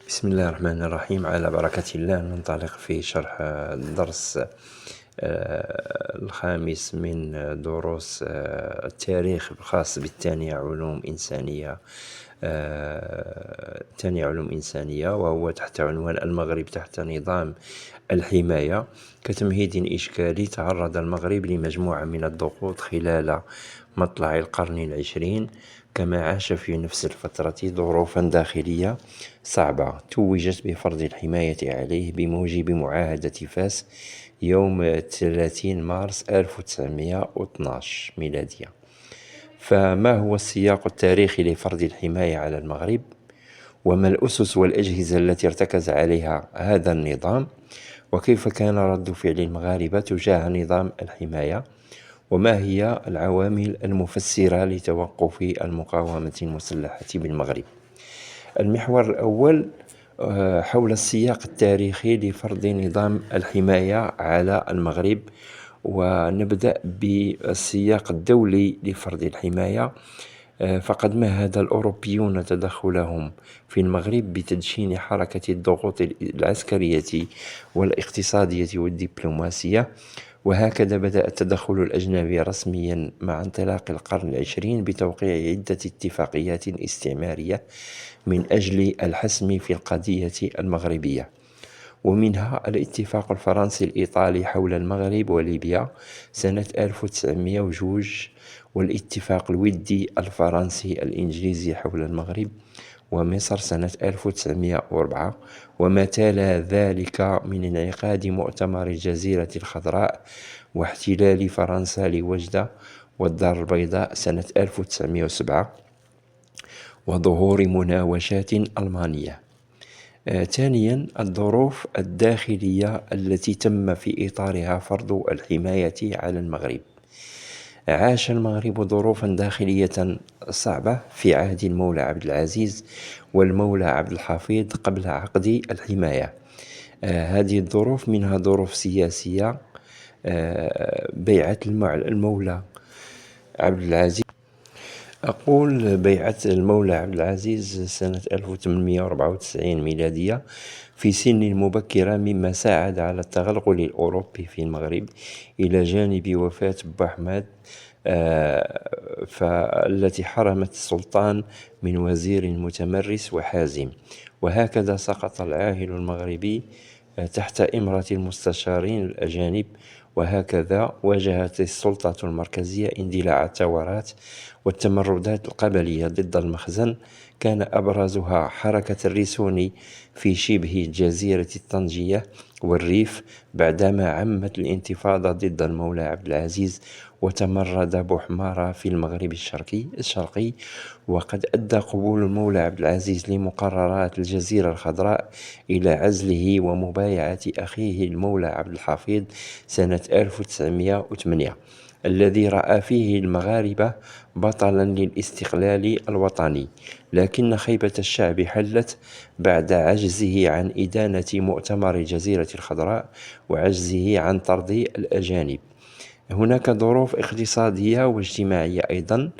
بسم الله الرحمن الرحيم. على بركة الله ننطلق في شرح الدرس الخامس من دروس التاريخ الخاص بالثانية علوم إنسانية. ثانية علوم إنسانية، وهو تحت عنوان المغرب تحت نظام الحماية. كتمهيد إشكالي، تعرض المغرب لمجموعة من الضغوط خلال مطلع القرن العشرين، كما عاش في نفس الفترة ظروفا داخلية صعبة توجت بفرض الحماية عليه بموجب معاهدة فاس يوم 30 مارس 1912 ميلادية. فما هو السياق التاريخي لفرض الحماية على المغرب؟ وما الأسس والأجهزة التي ارتكز عليها هذا النظام؟ وكيف كان رد فعل المغاربة تجاه نظام الحماية؟ وما هي العوامل المفسرة لتوقف المقاومة المسلحة بالمغرب؟ المحور الأول حول السياق التاريخي لفرض نظام الحماية على المغرب. ونبدأ بالسياق الدولي لفرض الحماية. فقد مهد الأوروبيون تدخلهم في المغرب بتدشين حركة الضغوط العسكرية والاقتصادية والدبلوماسية، وهكذا بدأ التدخل الأجنبي رسميا مع انطلاق القرن العشرين بتوقيع عدة اتفاقيات استعمارية من أجل الحسم في القضية المغربية، ومنها الاتفاق الفرنسي الإيطالي حول المغرب وليبيا سنة 1902، والاتفاق الودي الفرنسي الإنجليزي حول المغرب ومصر سنة 1904، وما تلا ذلك من انعقاد مؤتمر الجزيرة الخضراء واحتلال فرنسا لوجدة والدار البيضاء سنة 1907، وظهور مناوشات ألمانية. ثانيا، الظروف الداخلية التي تم في إطارها فرض الحماية على المغرب. عاش المغرب ظروفا داخلية صعبة في عهد المولى عبد العزيز والمولى عبد الحفيظ قبل عقد الحماية. هذه الظروف منها ظروف سياسية. بيعة المولى عبد العزيز، أقول بيعة المولى عبد العزيز سنة 1894 ميلادية في سن مبكرة، مما ساعد على التغلغل الأوروبي في المغرب إلى جانب وفاة بوحمد فالتي حرمت السلطان من وزير متمرس وحازم. وهكذا سقط العاهل المغربي تحت إمرة المستشارين الأجانب، وهكذا واجهت السلطة المركزية اندلاع الثورات والتمردات القبلية ضد المخزن. كان أبرزها حركة الريسوني في شبه جزيرة طنجية والريف، بعدما عمت الانتفاضة ضد المولى عبد العزيز وتمرد بوحمارة في المغرب الشرقي. وقد أدى قبول المولى عبد العزيز لمقررات الجزيرة الخضراء إلى عزله ومبايعة أخيه المولى عبد الحفيظ سنة 1908، الذي رأى فيه المغاربة بطلا للاستقلال الوطني. لكن خيبة الشعب حلت بعد عجزه عن إدانة مؤتمر الجزيرة الخضراء وعجزه عن طرد الأجانب. هناك ظروف اقتصادية واجتماعية أيضا،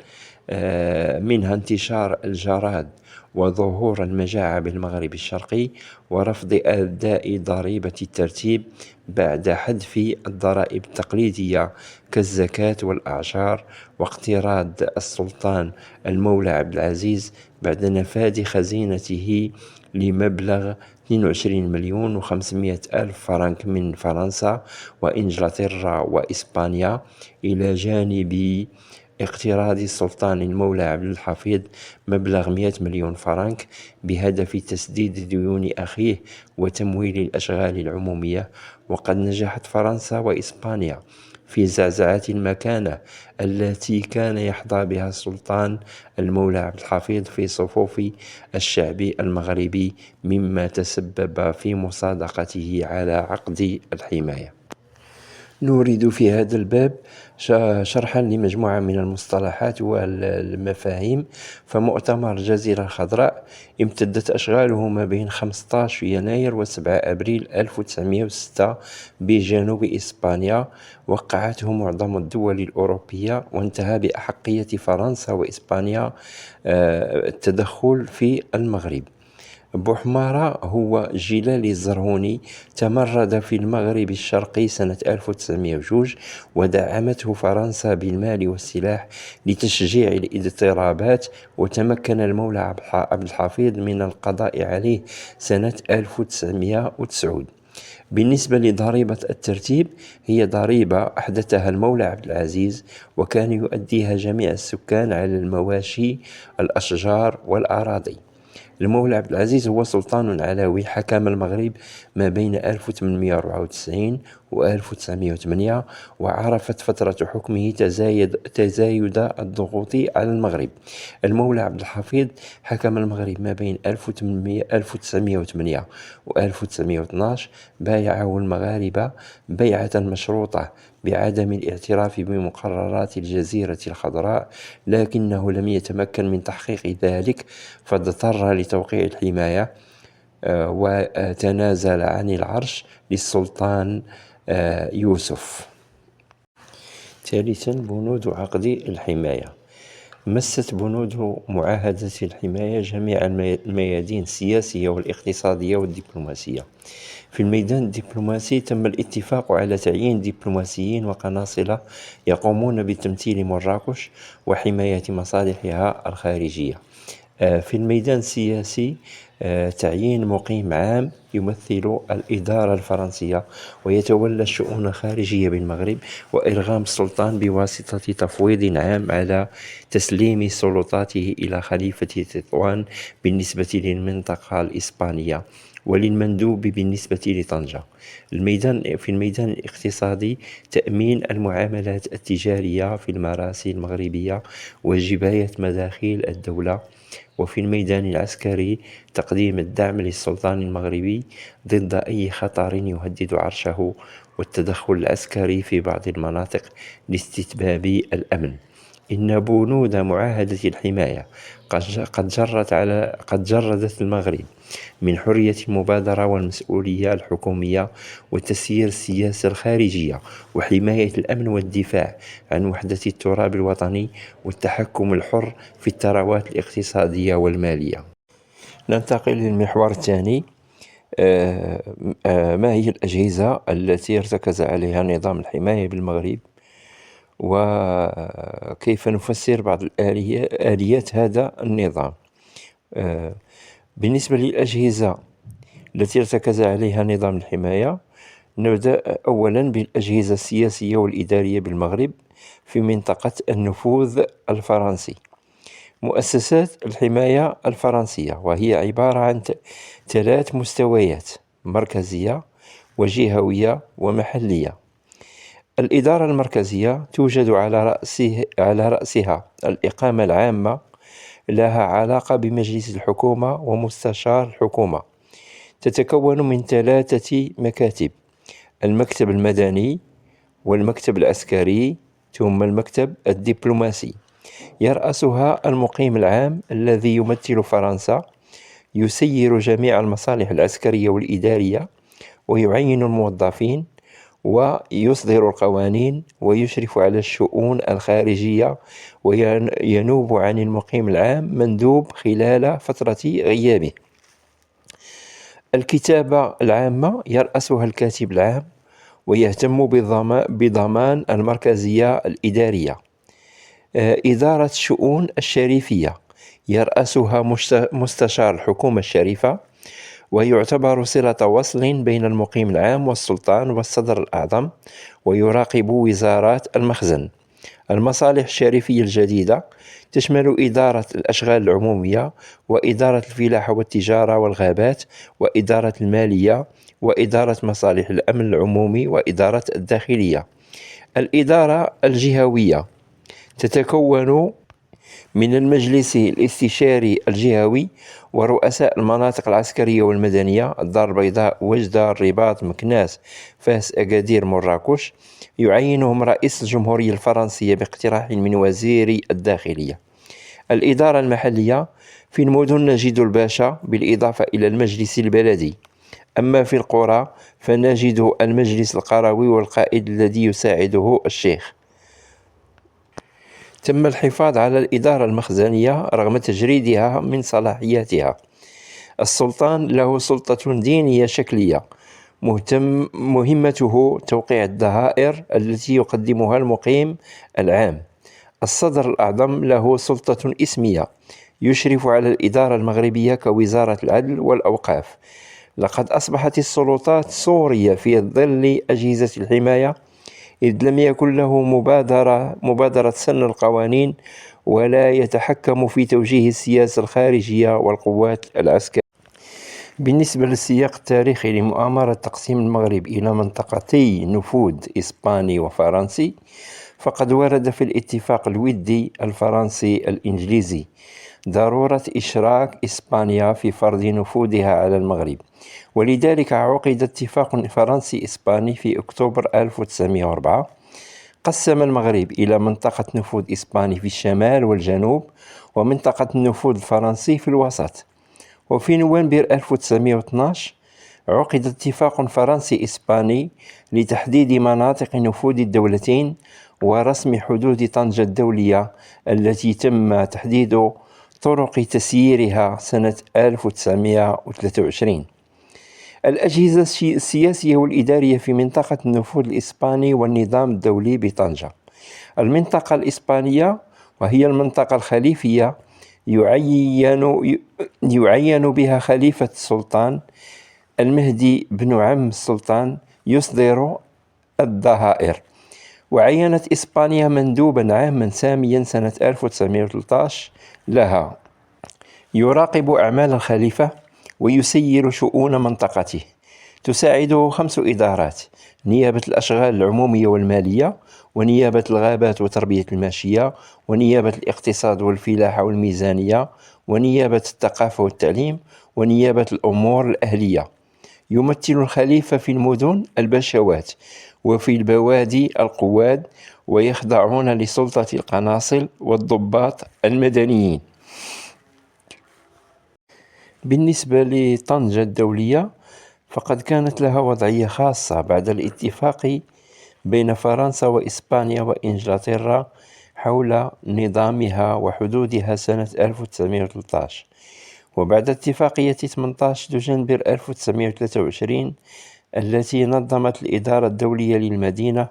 منها انتشار الجراد وظهور المجاعة بالمغرب الشرقي ورفض أداء ضريبة الترتيب بعد حذف الضرائب التقليدية كالزكاة والأعشار، واقتراض السلطان المولى عبد العزيز بعد نفاذ خزينته لمبلغ 22 مليون و500 ألف فرنك من فرنسا وإنجلترا وإسبانيا، إلى جانب اقتراض السلطان المولى عبد الحفيظ مبلغ 100 مليون فرنك بهدف تسديد ديون أخيه وتمويل الأشغال العمومية. وقد نجحت فرنسا وإسبانيا في زعزعة المكانة التي كان يحظى بها السلطان المولى عبد الحفيظ في صفوف الشعب المغربي، مما تسبب في مصادقته على عقد الحماية. نريد في هذا الباب شرحا لمجموعة من المصطلحات والمفاهيم. فمؤتمر الجزيرة الخضراء امتدت أشغاله ما بين 15 يناير و7 أبريل 1906 بجنوب إسبانيا، وقعته معظم الدول الأوروبية، وانتهى بأحقية فرنسا وإسبانيا التدخل في المغرب. بوحمارة هو جلالي الزرهوني تمرد في المغرب الشرقي سنة 1902 ودعمته فرنسا بالمال والسلاح لتشجيع الاضطرابات، وتمكن المولى عبد الحفيظ من القضاء عليه سنة 1909. بالنسبة لضريبة الترتيب، هي ضريبة أحدثها المولى عبد العزيز، وكان يؤديها جميع السكان على المواشي، الأشجار والأراضي. المولى عبد العزيز هو سلطان علوي حكم المغرب ما بين 1894 و 1908، وعرفت فترة حكمه تزايد الضغوط على المغرب. المولى عبد الحفيظ حكم المغرب ما بين 1908 و 1912، بايعه المغاربة بيعة مشروطة بعدم الاعتراف بمقررات الجزيرة الخضراء، لكنه لم يتمكن من تحقيق ذلك، فاضطر لتوقيع الحماية، وتنازل عن العرش للسلطان يوسف. ثالثا، بنود عقد الحماية. مست بنود معاهدة الحماية جميع الميادين السياسية والاقتصادية والدبلوماسية. في الميدان الدبلوماسي تم الاتفاق على تعيين دبلوماسيين وقناصلة يقومون بتمثيل مراكش وحماية مصالحها الخارجية. في الميدان السياسي تعيين مقيم عام يمثل الإدارة الفرنسية ويتولى الشؤون الخارجية بالمغرب، وإرغام السلطان بواسطة تفويض عام على تسليم سلطاته إلى خليفة تطوان بالنسبة للمنطقة الإسبانية، وللمندوب بالنسبة لطنجة. في الميدان الاقتصادي تأمين المعاملات التجارية في المراسي المغربية وجباية مداخيل الدولة. وفي الميدان العسكري تقديم الدعم للسلطان المغربي ضد أي خطر يهدد عرشه، والتدخل العسكري في بعض المناطق لاستتباب الأمن. إن بنود معاهدة الحماية قد جردت المغرب من حرية المبادرة والمسؤولية الحكومية وتسيير السياسة الخارجية وحماية الأمن والدفاع عن وحدة التراب الوطني والتحكم الحر في الثروات الاقتصادية والمالية. ننتقل للمحور الثاني. ما هي الأجهزة التي ارتكز عليها نظام الحماية بالمغرب، وكيف نفسر بعض آليات هذا النظام؟ بالنسبة للأجهزة التي ارتكز عليها نظام الحماية، نبدأ أولا بالأجهزة السياسية والإدارية بالمغرب في منطقة النفوذ الفرنسي. مؤسسات الحماية الفرنسية، وهي عبارة عن 3 مستويات: مركزية وجهوية ومحلية. الإدارة المركزية توجد على رأسها الإقامة العامة، لها علاقة بمجلس الحكومة ومستشار الحكومة. تتكون من 3 مكاتب: المكتب المدني والمكتب العسكري ثم المكتب الدبلوماسي. يرأسها المقيم العام الذي يمثل فرنسا، يسير جميع المصالح العسكرية والإدارية، ويعين الموظفين، ويصدر القوانين، ويشرف على الشؤون الخارجية، وينوب عن المقيم العام مندوب خلال فترة غيابه. الكتابة العامة يرأسها الكاتب العام، ويهتم بضمان المركزية الإدارية. إدارة الشؤون الشريفية يرأسها مستشار الحكومة الشريفة، ويعتبر صلة وصل بين المقيم العام والسلطان والصدر الأعظم، ويراقب وزارات المخزن. المصالح الشريفية الجديدة تشمل إدارة الأشغال العمومية، وإدارة الفلاحة والتجارة والغابات، وإدارة المالية، وإدارة مصالح الأمن العمومي، وإدارة الداخلية. الإدارة الجهوية تتكون من المجلس الاستشاري الجهوي ورؤساء المناطق العسكرية والمدنية: الدار البيضاء، وجدة، الرباط، مكناس، فاس، أكادير، مراكش. يعينهم رئيس الجمهورية الفرنسية باقتراح من وزير الداخلية. الإدارة المحلية: في المدن نجد الباشا بالإضافة إلى المجلس البلدي، أما في القرى فنجد المجلس القروي والقائد الذي يساعده الشيخ. تم الحفاظ على الإدارة المخزنية رغم تجريدها من صلاحياتها. السلطان له سلطة دينية شكلية مهمته توقيع الضرائب التي يقدمها المقيم العام. الصدر الأعظم له سلطة اسمية يشرف على الإدارة المغربية كوزارة العدل والأوقاف. لقد أصبحت السلطات سورية في ظل أجهزة الحماية، إذ لم يكن له مبادرة سن القوانين ولا يتحكم في توجيه السياسة الخارجية والقوات العسكرية. بالنسبة للسياق التاريخي لمؤامرة تقسيم المغرب إلى منطقتي نفوذ إسباني وفرنسي، فقد ورد في الاتفاق الودي الفرنسي الإنجليزي ضرورة إشراك إسبانيا في فرض نفوذها على المغرب، ولذلك عقد اتفاق فرنسي إسباني في أكتوبر 1904 قسم المغرب إلى منطقة نفوذ إسباني في الشمال والجنوب ومنطقة النفوذ الفرنسي في الوسط. وفي نوفمبر 1912 عقد اتفاق فرنسي إسباني لتحديد مناطق نفوذ الدولتين ورسم حدود طنجة الدولية التي تم تحديد طرق تسييرها سنة 1923. الأجهزة السياسية والإدارية في منطقة النفوذ الإسباني والنظام الدولي بطنجة. المنطقة الإسبانية وهي المنطقة الخليفية يعين بها خليفة السلطان المهدي بن عم السلطان يصدر الضرائب. وعينت إسبانيا مندوبا عاما ساميا سنة 1913 لها يراقب أعمال الخليفة ويسير شؤون منطقته. تساعده 5 إدارات: نيابة الأشغال العمومية والمالية، ونيابة الغابات وتربية الماشية، ونيابة الاقتصاد والفلاحة والميزانية، ونيابة الثقافة والتعليم، ونيابة الأمور الأهلية. يمثل الخليفة في المدن البشوات، وفي البوادي القواد، ويخضعون لسلطة القناصل والضباط المدنيين. بالنسبة لطنجة الدولية، فقد كانت لها وضعية خاصة بعد الاتفاق بين فرنسا وإسبانيا وإنجلترا حول نظامها وحدودها سنة 1913. وبعد اتفاقية 18 دجنبر 1923 التي نظمت الإدارة الدولية للمدينة،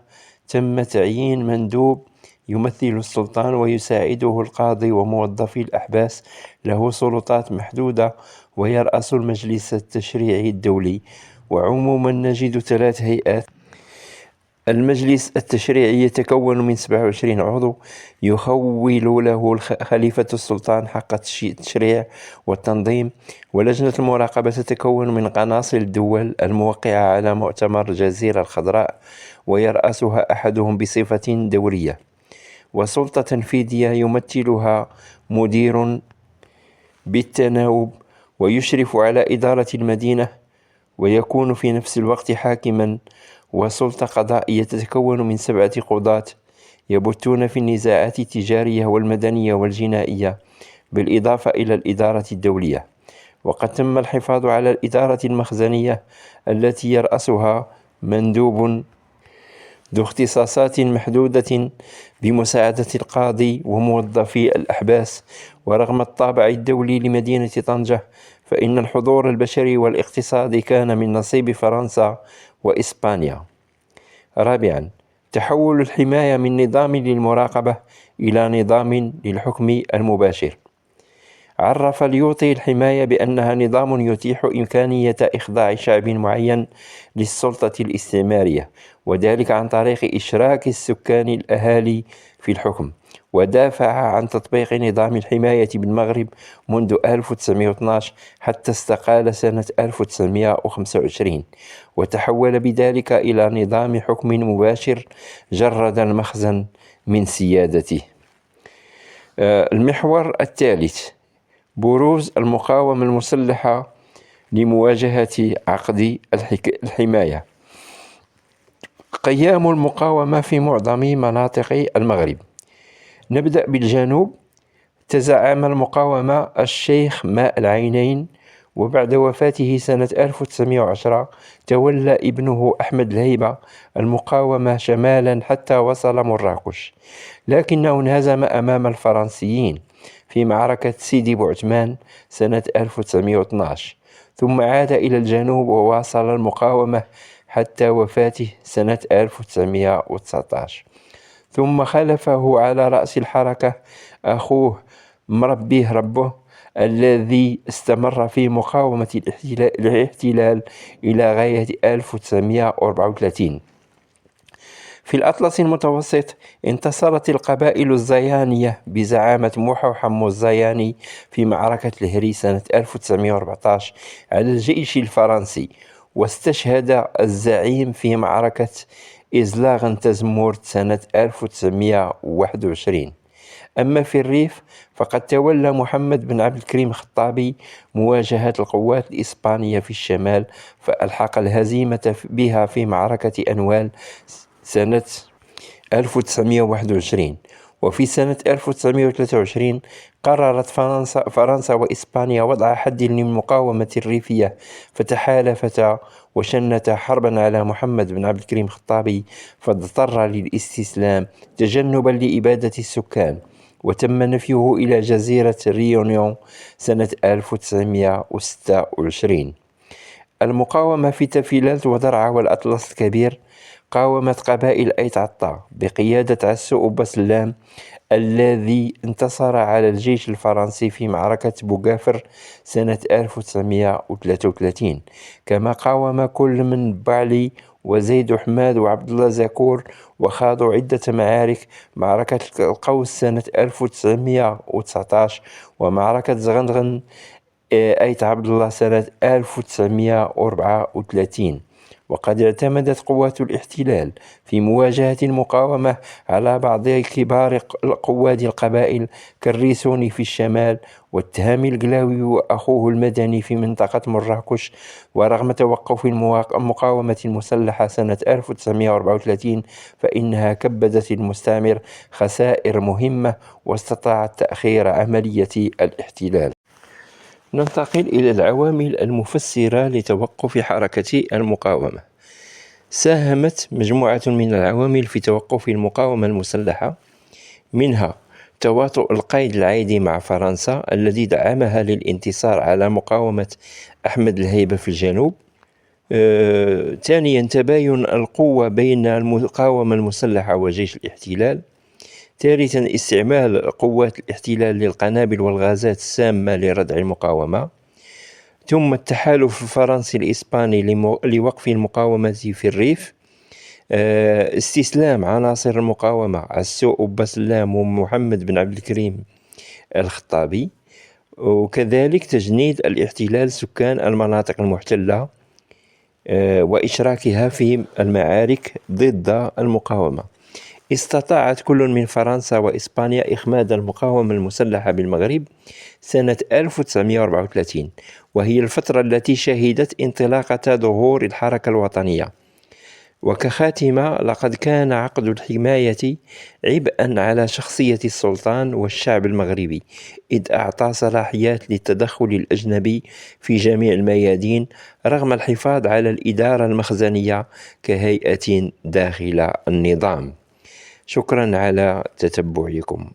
تم تعيين مندوب يمثل السلطان ويساعده القاضي وموظفي الأحباس، له سلطات محدودة، ويرأس المجلس التشريعي الدولي. وعموما نجد 3 هيئات. المجلس التشريعي يتكون من 27 عضو يخول له خليفة السلطان حق التشريع والتنظيم. ولجنة المراقبة تتكون من قناصل الدول الموقعة على مؤتمر الجزيرة الخضراء، ويرأسها أحدهم بصفة دورية. وسلطة تنفيذية يمثلها مدير بالتناوب ويشرف على إدارة المدينة ويكون في نفس الوقت حاكما. وسلطة قضائية تتكون من 7 قضاة يبتون في النزاعات التجارية والمدنية والجنائية، بالإضافة إلى الإدارة الدولية. وقد تم الحفاظ على الإدارة المخزنية التي يرأسها مندوب ذو اختصاصات محدودة بمساعدة القاضي وموظفي الأحباس. ورغم الطابع الدولي لمدينة طنجة، فإن الحضور البشري والاقتصادي كان من نصيب فرنسا وإسبانيا. رابعا، تحول الحماية من نظام للمراقبة إلى نظام للحكم المباشر. عرف ليوطي الحماية بأنها نظام يتيح إمكانية إخضاع شعب معين للسلطة الاستعمارية، وذلك عن طريق إشراك السكان الأهالي في الحكم. ودافع عن تطبيق نظام الحماية بالمغرب منذ 1912 حتى استقال سنة 1925، وتحول بذلك إلى نظام حكم مباشر جرد المخزن من سيادته. المحور الثالث: بروز المقاومة المسلحة لمواجهة عقد الحماية. قيام المقاومة في معظم مناطق المغرب. نبدأ بالجنوب. تزعم المقاومة الشيخ ماء العينين، وبعد وفاته سنة 1910 تولى ابنه أحمد الهيبة المقاومة شمالا حتى وصل مراكش، لكنه انهزم أمام الفرنسيين في معركة سيدي بوعثمان سنة 1912، ثم عاد إلى الجنوب وواصل المقاومة حتى وفاته سنة 1919. ثم خلفه على رأس الحركة أخوه مربيه ربه الذي استمر في مقاومة الاحتلال إلى غاية 1934. في الأطلس المتوسط انتصرت القبائل الزيانية بزعامة موحى وحمو الزياني في معركة الهري سنة 1914 على الجيش الفرنسي، واستشهد الزعيم في معركة إزلاغن تزمورت سنة 1921. أما في الريف فقد تولى محمد بن عبد الكريم الخطابي مواجهة القوات الإسبانية في الشمال، فألحق الهزيمة بها في معركة أنوال سنة 1921. وفي سنة 1923 قررت فرنسا وإسبانيا وضع حد للمقاومة الريفية، فتحالفتا وشنتا حربا على محمد بن عبد الكريم الخطابي، فاضطر للاستسلام تجنبا لإبادة السكان، وتم نفيه إلى جزيرة ريونيون سنة 1926. المقاومة في تفيلات ودرعا والأطلس الكبير قاومت قبائل أيت عطا بقيادة عسو بسلام الذي انتصر على الجيش الفرنسي في معركة بوغافر سنة 1933. كما قاوم كل من بالي وزيد حماد وعبد الله زكور، وخاضوا عدة معارك: معركة القوس سنة 1919، ومعركة زغندغن أيت عبد الله سنة 1934. وقد اعتمدت قوات الاحتلال في مواجهة المقاومة على بعض كبار قواد القبائل كالريسوني في الشمال، والتهامي القلاوي وأخوه المدني في منطقة مراكش. ورغم توقف المقاومة المسلحة سنة 1934 فإنها كبدت المستعمر خسائر مهمة واستطاعت تأخير عملية الاحتلال. ننتقل إلى العوامل المفسرة لتوقف حركة المقاومة. ساهمت مجموعة من العوامل في توقف المقاومة المسلحة، منها تواطؤ القيد العايدي مع فرنسا الذي دعمها للانتصار على مقاومة أحمد الهيبة في الجنوب. ثانيا تباين القوة بين المقاومة المسلحة وجيش الاحتلال. ثالثا استعمال قوات الاحتلال للقنابل والغازات السامة لردع المقاومة. ثم التحالف الفرنسي الإسباني لوقف المقاومة في الريف. استسلام عناصر المقاومة عسو بسلام ومحمد بن عبد الكريم الخطابي. وكذلك تجنيد الاحتلال سكان المناطق المحتلة وإشراكها في المعارك ضد المقاومة. استطاعت كل من فرنسا وإسبانيا إخماد المقاومة المسلحة بالمغرب سنة 1934، وهي الفترة التي شهدت انطلاقة ظهور الحركة الوطنية. وكخاتمة، لقد كان عقد الحماية عبئا على شخصية السلطان والشعب المغربي، إذ أعطى صلاحيات للتدخل الأجنبي في جميع الميادين رغم الحفاظ على الإدارة المخزنية كهيئة داخل النظام. شكرا على تتبعكم.